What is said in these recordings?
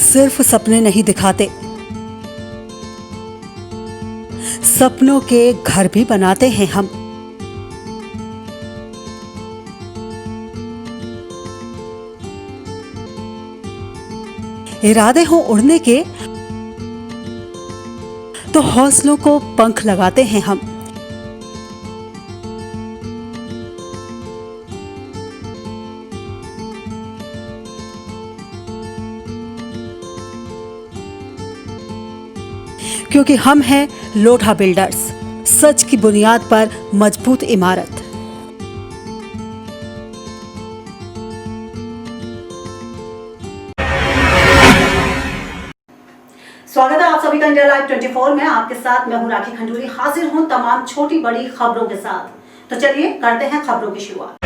सिर्फ सपने नहीं दिखाते, सपनों के घर भी बनाते हैं हम। इरादे हो उड़ने के तो हौसलों को पंख लगाते हैं हम। क्योंकि हम हैं लोढ़ा बिल्डर्स, सच की बुनियाद पर मजबूत इमारत। स्वागत है आप सभी का इंडिया लाइव 24 में। आपके साथ मैं हूं राखी खंडूरी, हाजिर हूं तमाम छोटी बड़ी खबरों के साथ। तो चलिए करते हैं खबरों की शुरुआत।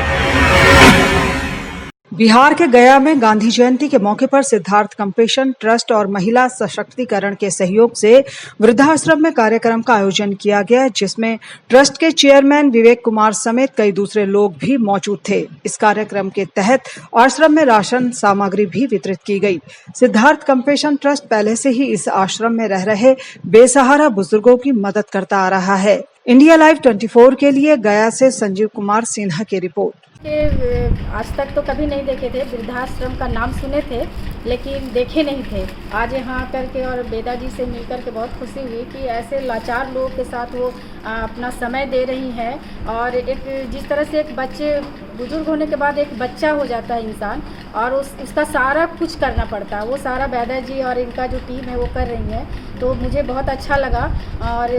बिहार के गया में गांधी जयंती के मौके पर सिद्धार्थ कंपेशन ट्रस्ट और महिला सशक्तिकरण के सहयोग से वृद्धाश्रम में कार्यक्रम का आयोजन किया गया, जिसमें ट्रस्ट के चेयरमैन विवेक कुमार समेत कई दूसरे लोग भी मौजूद थे। इस कार्यक्रम के तहत आश्रम में राशन सामग्री भी वितरित की गई। सिद्धार्थ कंपेशन ट्रस्ट पहले से ही इस आश्रम में रह रहे बेसहारा बुजुर्गों की मदद करता आ रहा है। इंडिया लाइव 24 के लिए गया से संजीव कुमार सिन्हा की रिपोर्ट। आज तक तो कभी नहीं देखे थे, वृद्धाश्रम का नाम सुने थे लेकिन देखे नहीं थे। आज यहाँ करके और बेदा जी से मिलकर के बहुत खुशी हुई कि ऐसे लाचार लोगों के साथ वो अपना समय दे रही हैं। और एक जिस तरह से एक बच्चे बुजुर्ग होने के बाद एक बच्चा हो जाता है इंसान, और उसका सारा कुछ करना पड़ता है, वो सारा बेदा जी और इनका जो टीम है वो कर रही है। तो मुझे बहुत अच्छा लगा। और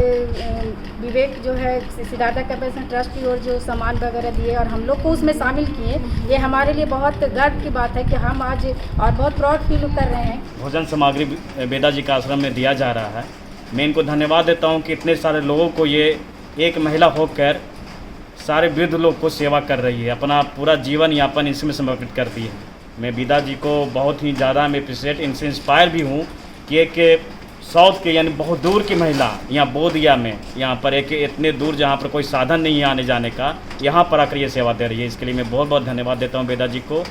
विवेक जो है सिद्धार्थ कंपेशन ट्रस्ट की ओर जो सामान वगैरह दिए और हम लोग को उसमें शामिल किए, ये हमारे लिए बहुत गर्व की बात है कि हम आज और बहुत प्राउड फील कर रहे हैं। भोजन सामग्री बेदा जी का आश्रम में दिया जा रहा है। मैं इनको धन्यवाद देता हूँ कि इतने सारे लोगों को ये एक महिला होकर सारे वृद्ध लोग को सेवा कर रही है, अपना पूरा जीवन यापन इसमें समर्पित करती है। मैं बेदा जी को बहुत ही ज़्यादा मैं अप्रिशिएट, इनसे इंस्पायर भी हूँ कि एक साउथ के यानी बहुत दूर की महिला यहाँ बोधगया में, यहाँ पर एक इतने दूर जहाँ पर कोई साधन नहीं है आने जाने का, यहाँ पर आकर ये सेवा दे रही है। इसके लिए मैं बहुत बहुत धन्यवाद देता हूँ बेदा जी को।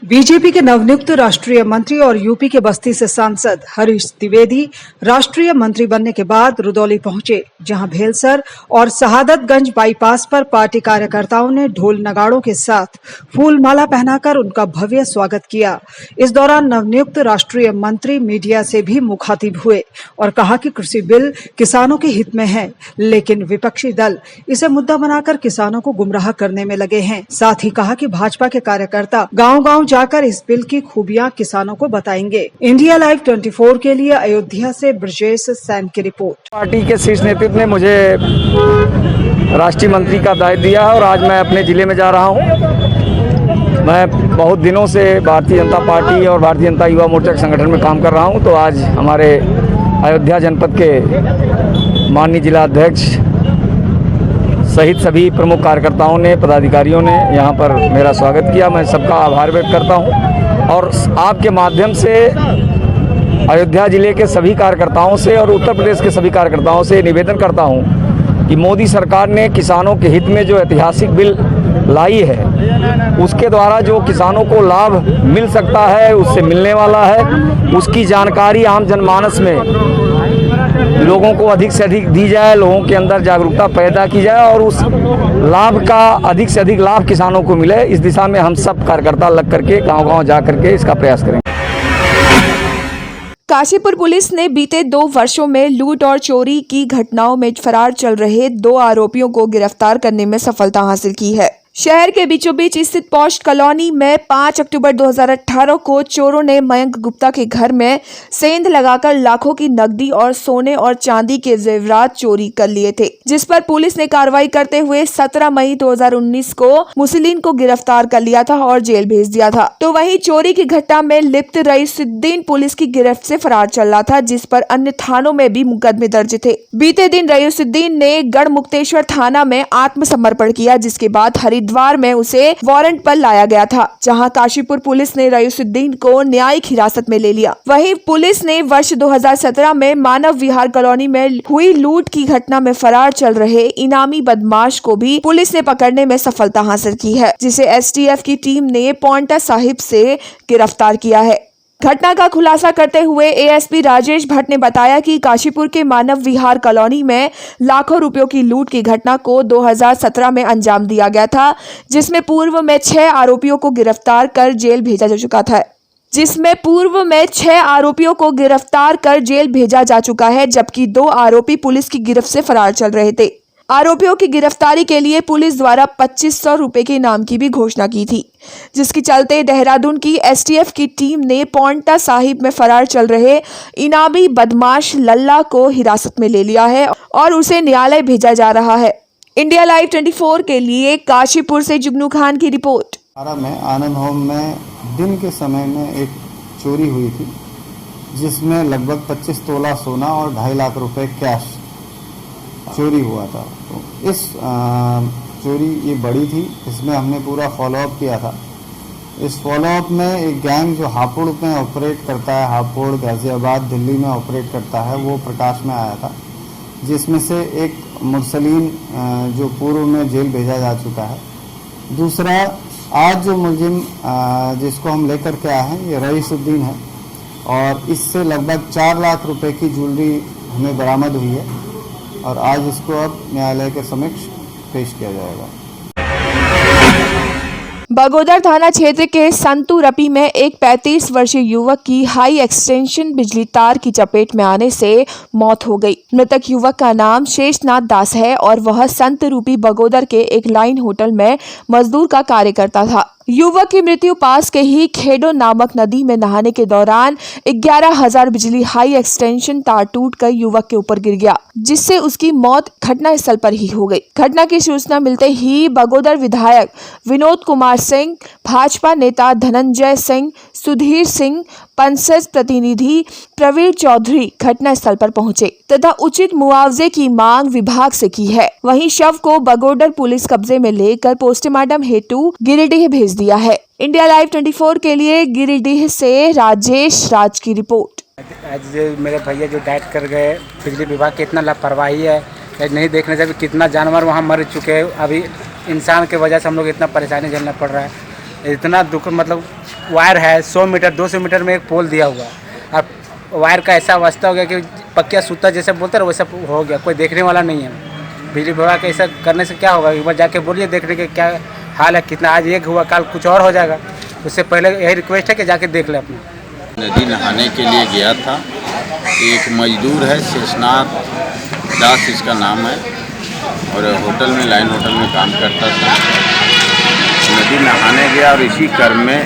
बीजेपी के नवनियुक्त राष्ट्रीय मंत्री और यूपी के बस्ती से सांसद हरीश द्विवेदी राष्ट्रीय मंत्री बनने के बाद रुदौली पहुंचे, जहां भेलसर और शहादतगंज बाईपास पर पार्टी कार्यकर्ताओं ने ढोल नगाड़ों के साथ फूल माला पहनाकर उनका भव्य स्वागत किया। इस दौरान नवनियुक्त राष्ट्रीय मंत्री मीडिया से भी मुखातिब हुए और कहा कि कृषि बिल किसानों के हित में है, लेकिन विपक्षी दल इसे मुद्दा बनाकर किसानों को गुमराह करने में लगे हैं। साथ ही कहा कि भाजपा के कार्यकर्ता गांव-गांव जाकर इस बिल की खूबियां किसानों को बताएंगे। इंडिया लाइव 24 के लिए अयोध्या से ब्रजेश सैन की रिपोर्ट। पार्टी के शीर्ष नेतृत्व ने मुझे राष्ट्रीय मंत्री का दायित्व दिया है और आज मैं अपने जिले में जा रहा हूं। मैं बहुत दिनों से भारतीय जनता पार्टी और भारतीय जनता युवा मोर्चा के संगठन में काम कर रहा हूं, तो आज हमारे अयोध्या जनपद के माननीय जिला अध्यक्ष सहित सभी प्रमुख कार्यकर्ताओं ने, पदाधिकारियों ने यहाँ पर मेरा स्वागत किया। मैं सबका आभार व्यक्त करता हूँ और आपके माध्यम से अयोध्या जिले के सभी कार्यकर्ताओं से और उत्तर प्रदेश के सभी कार्यकर्ताओं से निवेदन करता हूँ कि मोदी सरकार ने किसानों के हित में जो ऐतिहासिक बिल लाई है, उसके द्वारा जो किसानों को लाभ मिल सकता है, उससे मिलने वाला है, उसकी जानकारी आम जनमानस में लोगों को अधिक से अधिक दी जाए, लोगों के अंदर जागरूकता पैदा की जाए और उस लाभ का अधिक से अधिक लाभ किसानों को मिले। इस दिशा में हम सब कार्यकर्ता लग करके गांव-गांव जा करके इसका प्रयास करेंगे। काशीपुर पुलिस ने बीते 2 वर्षों में लूट और चोरी की घटनाओं में फरार चल रहे 2 आरोपियों को गिरफ्तार करने में सफलता हासिल की है। शहर के बीचों बीच स्थित पॉश कॉलोनी में 5 अक्टूबर 2018 को चोरों ने मयंक गुप्ता के घर में सेंध लगाकर लाखों की नकदी और सोने और चांदी के जेवरात चोरी कर लिए थे, जिस पर पुलिस ने कार्रवाई करते हुए 17 मई 2019 को मुस्लिन को गिरफ्तार कर लिया था और जेल भेज दिया था। तो वहीं चोरी की घटना में लिप्त रईसुद्दीन पुलिस की गिरफ्त से फरार चल रहा था, जिस पर अन्य थानों में भी मुकदमे दर्ज थे। बीते दिन रईसुद्दीन ने गढ़मुक्तेश्वर थाना में आत्मसमर्पण किया, जिसके बाद हरिद्वार इतवार में उसे वारंट पर लाया गया था, जहां काशीपुर पुलिस ने रईसुद्दीन को न्यायिक हिरासत में ले लिया। वहीं पुलिस ने वर्ष 2017 में मानव विहार कॉलोनी में हुई लूट की घटना में फरार चल रहे इनामी बदमाश को भी पुलिस ने पकड़ने में सफलता हासिल की है, जिसे एसटीएफ की टीम ने पॉइंटा साहिब से गिरफ्तार किया है। घटना का खुलासा करते हुए एएसपी राजेश भट्ट ने बताया कि काशीपुर के मानव विहार कॉलोनी में लाखों रुपयों की लूट की घटना को 2017 में अंजाम दिया गया था, जिसमें पूर्व में 6 आरोपियों को गिरफ्तार कर जेल भेजा जा चुका है, जबकि 2 आरोपी पुलिस की गिरफ्त से फरार चल रहे थे। आरोपियों की गिरफ्तारी के लिए पुलिस द्वारा 2500 रुपए के इनाम की भी घोषणा की थी, जिसके चलते देहरादून की एसटीएफ की टीम ने पॉइंटा साहिब में फरार चल रहे इनामी बदमाश लल्ला को हिरासत में ले लिया है और उसे न्यायालय भेजा जा रहा है। इंडिया लाइव 24 के लिए काशीपुर से जुगनू खान की रिपोर्ट। में आनंद होम में दिन के समय में एक चोरी हुई थी, जिसमें लगभग 25 तोला सोना और 2.5 लाख रुपए कैश चोरी हुआ था। तो इस चोरी ये बड़ी थी, इसमें हमने पूरा फॉलोअप किया था। इस फॉलोअप में एक गैंग जो हापुड़ में ऑपरेट करता है, हापुड़ गाज़ियाबाद दिल्ली में ऑपरेट करता है, वो प्रकाश में आया था, जिसमें से एक मुरसलीन जो पूर्व में जेल भेजा जा चुका है। दूसरा, आज जो मुलजिम जिसको हम लेकर के आए हैं, ये रईसुद्दीन है और इससे लगभग 4 लाख रुपए की ज्वेलरी हमें बरामद हुई है और आज इसको अब न्यायालय के समक्ष पेश किया जाएगा। बगोदर थाना क्षेत्र के संतुरपी में एक 35 वर्षीय युवक की हाई एक्सटेंशन बिजली तार की चपेट में आने से मौत हो गई। मृतक युवक का नाम शेषनाथ दास है और वह संतरूपी बगोदर के एक लाइन होटल में मजदूर का कार्य करता था। युवक की मृत्यु पास के ही खेडो नामक नदी में नहाने के दौरान 11,000 बिजली हाई एक्सटेंशन तार टूटकर युवक के ऊपर गिर गया, जिससे उसकी मौत घटनास्थल पर ही हो गई। घटना की सूचना मिलते ही बगोदर विधायक विनोद कुमार सिंह, भाजपा नेता धनंजय सिंह, सुधीर सिंह, पंचायत प्रतिनिधि प्रवीण चौधरी घटनास्थल पर पहुंचे तथा उचित मुआवजे की मांग विभाग से की है। वहीं शव को बगोदर पुलिस कब्जे में लेकर पोस्टमार्टम हेतु गिरिडीह भेज दिया है। इंडिया लाइव 24 के लिए गिरिडीह से राजेश राज की रिपोर्ट। आज मेरे भैया जो डेथ कर गए, बिजली विभाग की इतना लापरवाही है, नहीं देखने से भी कितना जानवर वहाँ मर चुके हैं। अभी इंसान के वजह से हम लोग इतना परेशानी झेलना पड़ रहा है। इतना दुख, मतलब वायर है 100 मीटर 200 मीटर में एक पोल दिया हुआ है, अब वायर का ऐसा अवस्था हो गया कि पक्किया सूता जैसे बोलते हैं वैसा हो गया, कोई देखने वाला नहीं है। बिजली विभाग ऐसा करने से क्या होगा, एक बार जाके बोलिए देखने के क्या हाल है, कितना आज एक हुआ कल कुछ और हो जाएगा। उससे पहले यही रिक्वेस्ट है कि जाके देख ले अपना। नदी नहाने के लिए गया था, एक मजदूर है शेषनाथ दास इसका नाम है और होटल में लाइन होटल में काम करता था। नदी नहाने गया और इसी क्रम में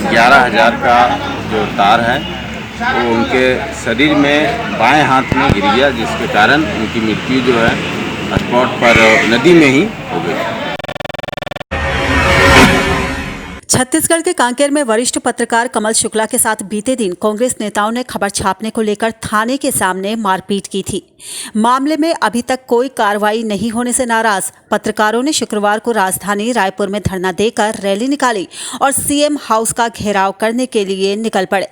11,000 का जो तार है वो उनके शरीर में बाएं हाथ में गिर गया, जिसके कारण उनकी मृत्यु जो है स्पॉट पर नदी में ही हो गई। छत्तीसगढ़ के कांकेर में वरिष्ठ पत्रकार कमल शुक्ला के साथ बीते दिन कांग्रेस नेताओं ने खबर छापने को लेकर थाने के सामने मारपीट की थी। मामले में अभी तक कोई कार्रवाई नहीं होने से नाराज पत्रकारों ने शुक्रवार को राजधानी रायपुर में धरना देकर रैली निकाली और सीएम हाउस का घेराव करने के लिए निकल पड़े।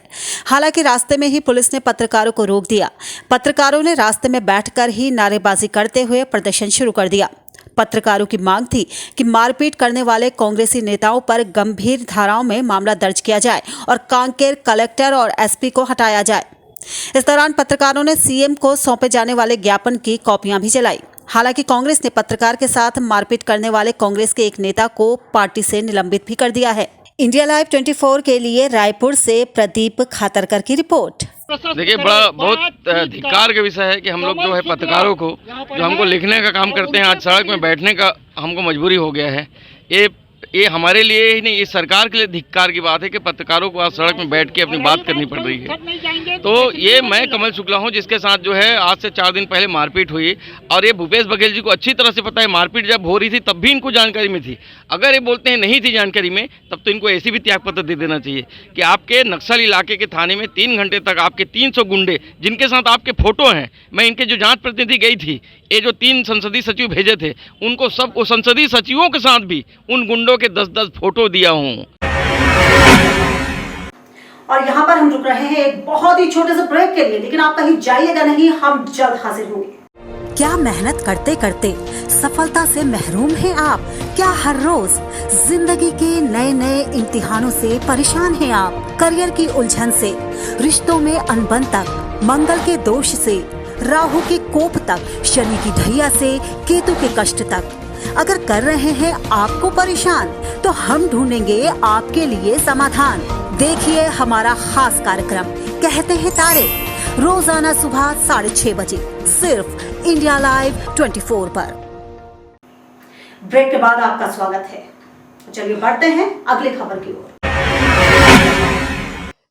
हालांकि रास्ते में ही पुलिस ने पत्रकारों को रोक दिया। पत्रकारों ने रास्ते में बैठकर ही नारेबाजी करते हुए प्रदर्शन शुरू कर दिया। पत्रकारों की मांग थी कि मारपीट करने वाले कांग्रेसी नेताओं पर गंभीर धाराओं में मामला दर्ज किया जाए और कांकेर कलेक्टर और एसपी को हटाया जाए। इस दौरान पत्रकारों ने सीएम को सौंपे जाने वाले ज्ञापन की कॉपियां भी जलाई। हालांकि कांग्रेस ने पत्रकार के साथ मारपीट करने वाले कांग्रेस के एक नेता को पार्टी से निलंबित भी कर दिया है। इंडिया लाइव 24 के लिए रायपुर से प्रदीप खातरकर की रिपोर्ट। देखिए, बहुत धिक्कार का विषय है कि हम लोग जो है पत्रकारों को, जो हमको लिखने का काम करते हैं, आज सड़क में बैठने का हमको मजबूरी हो गया है। ये ये हमारे लिए ही नहीं, ये सरकार के लिए धिक्कार की बात है कि पत्रकारों को आज सड़क में बैठ के अपनी बात करनी पड़ रही है। तो ये मैं कमल शुक्ला हूँ जिसके साथ जो है आज से 4 दिन पहले मारपीट हुई, और ये भूपेश बघेल जी को अच्छी तरह से पता है मारपीट जब हो रही थी तब भी इनको जानकारी में थी। अगर ये बोलते हैं नहीं थी जानकारी में, तब तो इनको ऐसी भी त्यागपत्र दे देना चाहिए कि आपके नक्सल इलाके के थाने में 3 घंटे तक आपके 300 गुंडे जिनके साथ आपके फोटो हैं, मैं इनके जो जांच प्रतिनिधि गई थी, ये जो 3 संसदीय सचिव भेजे थे उनको सब वो संसदीय सचिवों के साथ भी उन गुंडों के 10-10 फोटो दिया हूँ। और यहाँ पर हम रुक रहे हैं एक बहुत ही छोटे से ब्रेक के लिए, लेकिन आप कहीं जाइएगा नहीं, हम जल्द हाजिर होंगे। क्या मेहनत करते करते सफलता से महरूम हैं आप? क्या हर रोज जिंदगी के नए नए इम्तिहानों से परेशान हैं आप? करियर की उलझन से, रिश्तों में अनबन तक, मंगल के दोष से, राहु के कोप तक, शनि की ढैया से केतु के कष्ट तक अगर कर रहे हैं आपको परेशान, तो हम ढूंढेंगे आपके लिए समाधान। देखिए हमारा खास कार्यक्रम कहते हैं तारे, रोजाना सुबह 6:30 बजे सिर्फ इंडिया लाइव 24 पर। ब्रेक के बाद आपका स्वागत है। चलिए बढ़ते हैं अगली खबर की ओर।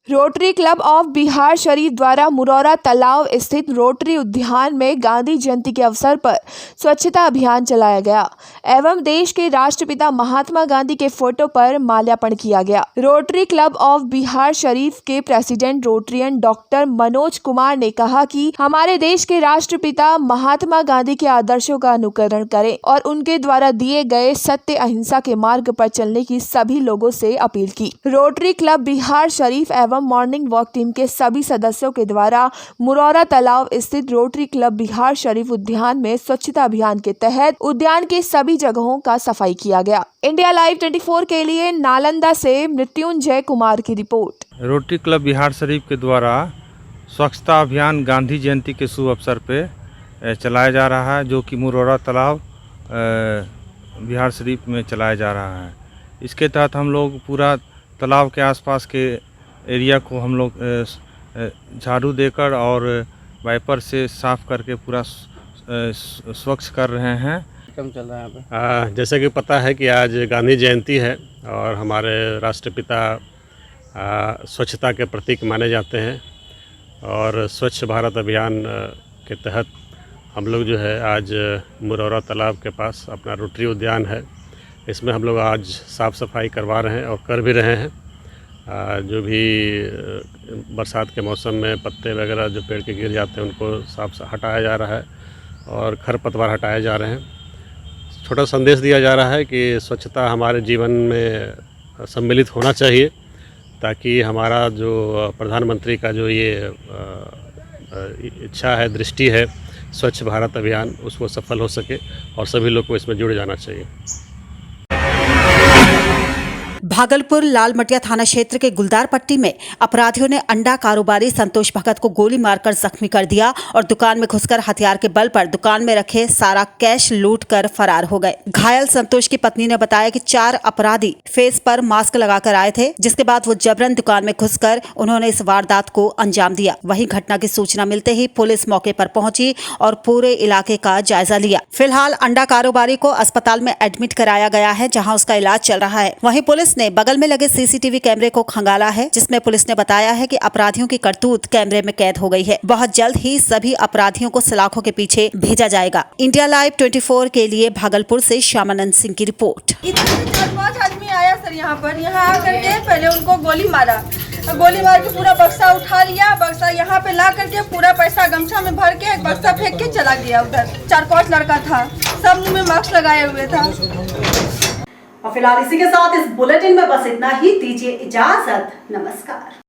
Rotary club of Bihar Sharif द्वारा मुरौरा तालाब स्थित रोटरी उद्यान में गांधी जयंती के अवसर पर स्वच्छता अभियान चलाया गया एवं देश के राष्ट्रपिता महात्मा गांधी के फोटो पर माल्यार्पण किया गया। Rotary club of Bihar Sharif के president Rotarian doctor Manoj Kumar ने कहा कि हमारे देश के राष्ट्रपिता महात्मा गांधी के आदर्शों का अनुकरण करें और उनके द्वारा दिए गए सत्य अहिंसा के मार्ग पर चलने की सभी लोगों से अपील की। रोटरी क्लब बिहार शरीफ एवं मॉर्निंग वॉक टीम के सभी सदस्यों के द्वारा मुरौरा तालाब स्थित रोटरी क्लब बिहार शरीफ उद्यान में स्वच्छता अभियान के तहत उद्यान के सभी जगहों का सफाई किया गया। इंडिया लाइव 24 के लिए नालंदा से मृत्युंजय कुमार की report. Rotary club Bihar Sharif के द्वारा स्वच्छता अभियान गांधी जयंती के शुभ अवसर पे चलाया जा रहा है, जो कि मुरौरा तालाब बिहार शरीफ में चलाया जा रहा है। इसके तहत हम लोग पूरा तालाब के आसपास के एरिया को हम लोग झाड़ू देकर और वाइपर से साफ करके पूरा स्वच्छ कर रहे हैं। कम चल रहा है यहाँ पे। जैसे कि पता है कि आज गांधी जयंती है और हमारे राष्ट्रपिता स्वच्छता के प्रतीक माने जाते हैं, और स्वच्छ भारत अभियान के तहत हम लोग जो है आज मुरौरा तालाब के पास अपना रोटरी उद्यान है, इसमें हम लोग आज साफ़ सफाई करवा रहे हैं और कर भी रहे हैं। जो भी बरसात के मौसम में पत्ते वगैरह जो पेड़ के गिर जाते हैं उनको साफ हटाया जा रहा है और खरपतवार हटाए जा रहे हैं। छोटा संदेश दिया जा रहा है कि स्वच्छता हमारे जीवन में सम्मिलित होना चाहिए, ताकि हमारा जो प्रधानमंत्री का जो ये इच्छा है, दृष्टि है स्वच्छ भारत अभियान, उसको सफल हो सके और सभी लोग को इसमें जुड़ जाना चाहिए। भागलपुर लालमटिया थाना क्षेत्र के गुलदार पट्टी में अपराधियों ने अंडा कारोबारी संतोष भगत को गोली मारकर जख्मी कर दिया और दुकान में घुसकर हथियार के बल पर दुकान में रखे सारा कैश लूट कर फरार हो गए। घायल संतोष की पत्नी ने बताया कि 4 अपराधी फेस पर मास्क लगाकर आए थे, जिसके बाद वो जबरन दुकान में घुसकर उन्होंने इस वारदात को अंजाम दिया। वहीं घटना की सूचना मिलते ही पुलिस मौके पर पहुंची और पूरे इलाके का जायजा लिया। फिलहाल अंडा कारोबारी को अस्पताल में एडमिट कराया गया है, जहाँ उसका इलाज चल रहा है। वहीं पुलिस ने बगल में लगे सीसीटीवी कैमरे को खंगाला है, जिसमें पुलिस ने बताया है कि अपराधियों की करतूत कैमरे में कैद हो गई है। बहुत जल्द ही सभी अपराधियों को सलाखों के पीछे भेजा जाएगा। इंडिया लाइव 24 के लिए भागलपुर से श्यामानंद सिंह की रिपोर्ट। 4-5 आदमी आया सर यहाँ आकर के पहले उनको गोली मारा, गोली मार के पूरा बक्सा उठा लिया, बक्सा यहाँ पे ला करके पूरा पैसा गमछा में भर के एक बक्सा फेंक के चला गया। उधर 4-5 लड़का था, सब मुंह में मास्क लगाए हुए था। और फिलहाल इसी के साथ इस बुलेटिन में बस इतना ही। दीजिए इजाजत, नमस्कार।